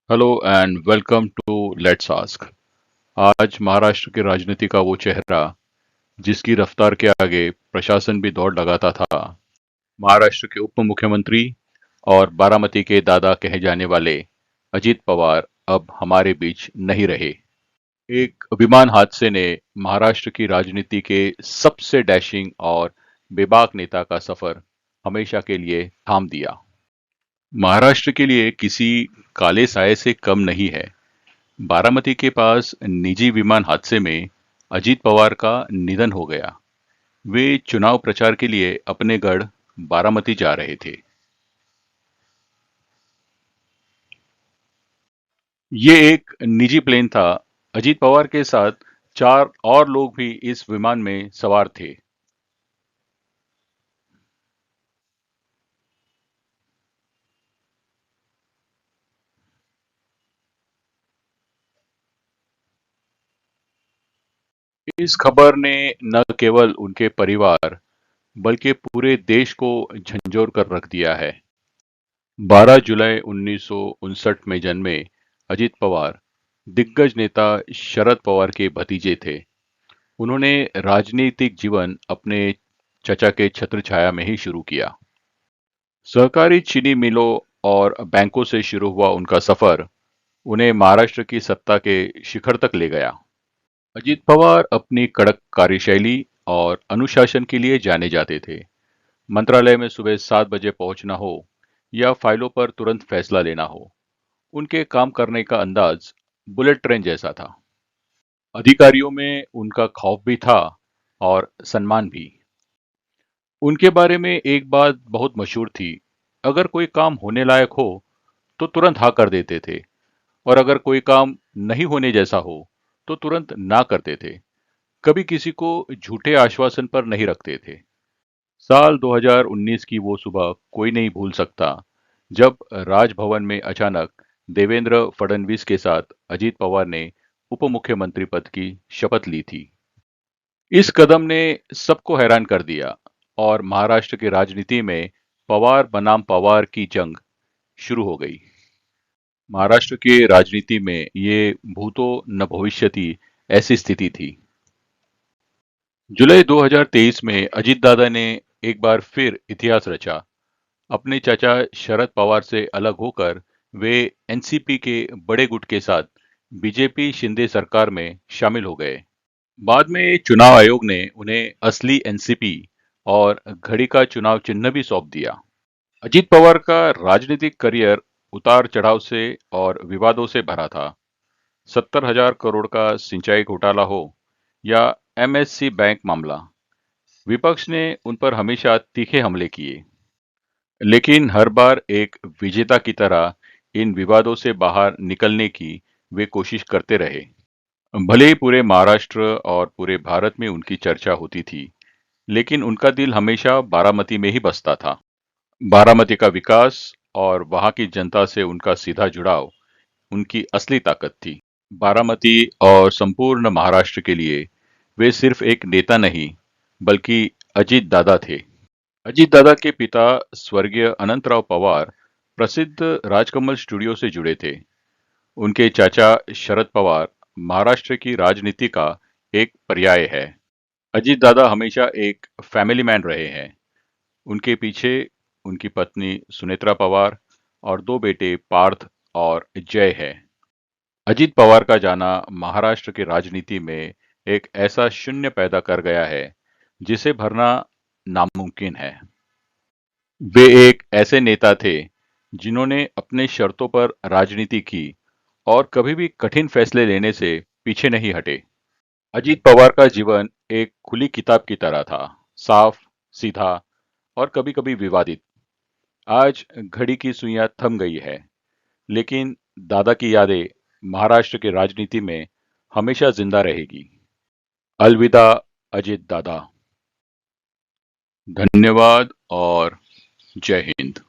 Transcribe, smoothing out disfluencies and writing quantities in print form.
Hello and welcome to let's ask. आज महाराष्ट्र के राजनीति का वो चेहरा जिसकी रफ्तार के आगे प्रशासन भी दौड़ लगाता था, महाराष्ट्र के उप मुख्यमंत्री और बारामती के दादा कहे जाने वाले अजीत पवार अब हमारे बीच नहीं रहे। एक विमान हादसे ने महाराष्ट्र की राजनीति के सबसे डैशिंग और बेबाक नेता का सफर हमेशा के लिए थाम दिया। महाराष्ट्र के लिए किसी काले साए से कम नहीं है। बारामती के पास निजी विमान हादसे में अजीत पवार का निधन हो गया। वे चुनाव प्रचार के लिए अपने गढ़ बारामती जा रहे थे। ये एक निजी प्लेन था। अजीत पवार के साथ चार और लोग भी इस विमान में सवार थे। इस खबर ने न केवल उनके परिवार बल्कि पूरे देश को झंझोर कर रख दिया है। 12 जुलाई 1959 में जन्मे अजीत पवार दिग्गज नेता शरद पवार के भतीजे थे। उन्होंने राजनीतिक जीवन अपने चचा के छत्र छाया में ही शुरू किया। सहकारी चीनी मिलों और बैंकों से शुरू हुआ उनका सफर उन्हें महाराष्ट्र की सत्ता के शिखर तक ले गया। अजीत पवार अपनी कड़क कार्यशैली और अनुशासन के लिए जाने जाते थे। मंत्रालय में सुबह 7 बजे पहुंचना हो या फाइलों पर तुरंत फैसला लेना हो, उनके काम करने का अंदाज बुलेट ट्रेन जैसा था। अधिकारियों में उनका खौफ भी था और सम्मान भी। उनके बारे में एक बात बहुत मशहूर थी। अगर कोई काम होने लायक हो तो तुरंत हाँ कर देते थे, और अगर कोई काम नहीं होने जैसा हो तो तुरंत ना करते थे। कभी किसी को झूठे आश्वासन पर नहीं रखते थे। साल 2019 की वो सुबह कोई नहीं भूल सकता, जब राजभवन में अचानक देवेंद्र फडणवीस के साथ अजीत पवार ने उप मुख्यमंत्री पद की शपथ ली थी। इस कदम ने सबको हैरान कर दिया और महाराष्ट्र की राजनीति में पवार बनाम पवार की जंग शुरू हो गई। महाराष्ट्र की राजनीति में ये भूतो न भविष्यति ऐसी स्थिति थी। जुलाई 2023 में अजीत दादा ने एक बार फिर इतिहास रचा। अपने चाचा शरद पवार से अलग होकर वे एनसीपी के बड़े गुट के साथ बीजेपी शिंदे सरकार में शामिल हो गए। बाद में चुनाव आयोग ने उन्हें असली एनसीपी और घड़ी का चुनाव चिन्ह भी सौंप दिया। अजीत पवार का राजनीतिक करियर उतार चढ़ाव से और विवादों से भरा था। 70,000 करोड़ का सिंचाई घोटाला हो या एमएससी बैंक मामला, विपक्ष ने उन पर हमेशा तीखे हमले किए। लेकिन हर बार एक विजेता की तरह इन विवादों से बाहर निकलने की वे कोशिश करते रहे। भले ही पूरे महाराष्ट्र और पूरे भारत में उनकी चर्चा होती थी, लेकिन उनका दिल हमेशा बारामती में ही बसता था। बारामती का विकास और वहां की जनता से उनका सीधा जुड़ाव उनकी असली ताकत थी। बारामती और संपूर्ण महाराष्ट्र के लिए वे सिर्फ एक नेता नहीं, बल्कि अजीत दादा थे। अजीत दादा के पिता स्वर्गीय अनंतराव पवार प्रसिद्ध राजकमल स्टूडियो से जुड़े थे। उनके चाचा शरद पवार महाराष्ट्र की राजनीति का एक पर्याय है। अजीत दादा हमेशा एक फैमिली मैन रहे हैं। उनके पीछे उनकी पत्नी सुनेत्रा पवार और दो बेटे पार्थ और जय है। अजीत पवार का जाना महाराष्ट्र की राजनीति में एक ऐसा शून्य पैदा कर गया है जिसे भरना नामुमकिन है। वे एक ऐसे नेता थे जिन्होंने अपने शर्तों पर राजनीति की और कभी भी कठिन फैसले लेने से पीछे नहीं हटे। अजीत पवार का जीवन एक खुली किताब की तरह था, साफ, सीधा और कभी-कभी विवादित। आज घड़ी की सुइयां थम गई है, लेकिन दादा की यादें महाराष्ट्र की राजनीति में हमेशा जिंदा रहेगी। अलविदा अजीत दादा। धन्यवाद और जय हिंद।